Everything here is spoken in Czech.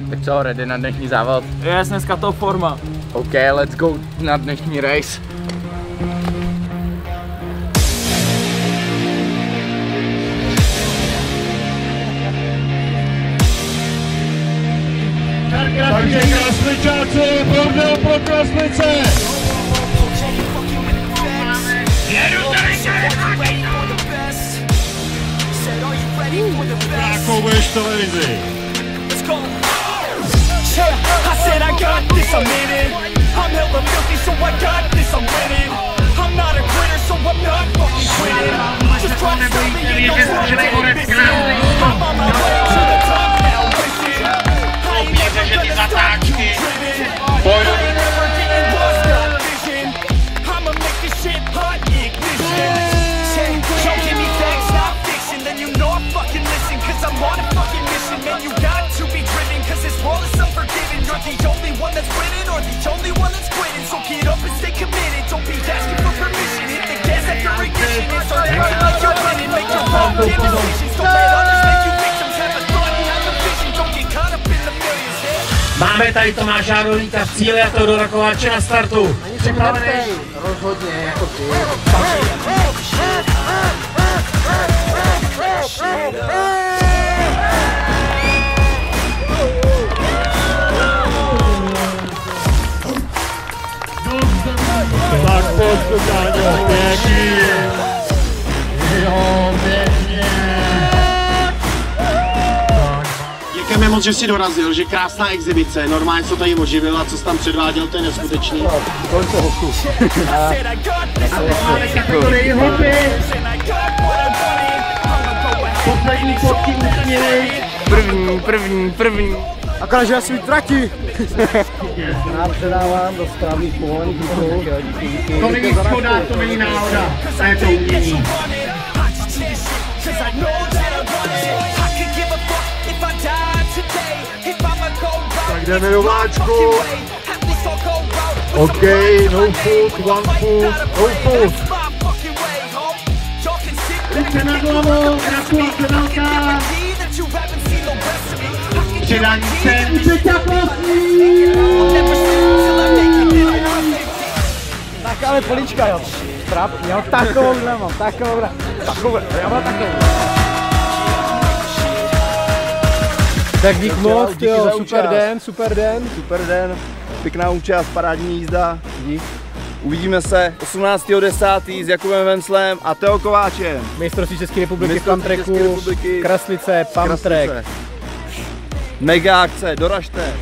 Tak co, ready na dnešní závod? Yes, dneska top forma. OK, let's go na dnešní race. Takže Krasličáci, bordel pro Kraslice! Jedu tady se! Jakou budeš televizi? I said I got this, I'm in it. I'm hella filthy, so I got this, I'm winning. I'm not a quitter, so I'm not fucking quitting. Just try to stop me, you know I'm missing. I'm on my way to the top now, listen. I ain't never gonna stop you driven. I ain't never getting lost, got vision. I'ma make this shit hot, ignition. Don't give me facts, not fiction. Then you know I fucking listen, cause I'm on a fucking mission. Man, you got to be driven, cause this world is unforgiving. You're the only one that's winning, or the only one that's quitting. So get up and stay committed, don't be asking for permission. Hit the gas after ignition, and start acting like you're winning. Make your own damn decisions, don't let others make you victims. Have a thought and have a vision, don't get caught up in the millions, yeah? Máme tady Tomáša Rolíka v cíli a Teodora Kováče na startu. Připravený? Rozhodně, jako ty. Tak postup, Káňo, pěkný. Jo, pěkně. Děkujeme moc, že jsi dorazil, že krásná exibice, normálně co tady oživila, co jsi tam předváděl, to je neskutečný. Kolik hoku. Máme kategorii hopy. Poslední fotky usměny. První. Akorát, že já svý trati. Já předávám do správných povolených rukou. To není schoda, to není náhoda, to je to umění. Tak jdeme do vláčku. OK, no foot, one foot, no foot. Ruce nad hlavou, gratulace velká. Předání se. Tak ale polička, jo. Já mám takovouhle, já mám takovou. Tak dík moc, jo, super den. Pěkná účast, parádní jízda. Dík. Uvidíme se 18.10. s Jakubem Venclem a Teo Kováčem. Mistrovství České republiky v Pump-Tracku, Kraslice, Pump-Track. Mega akce, doražte.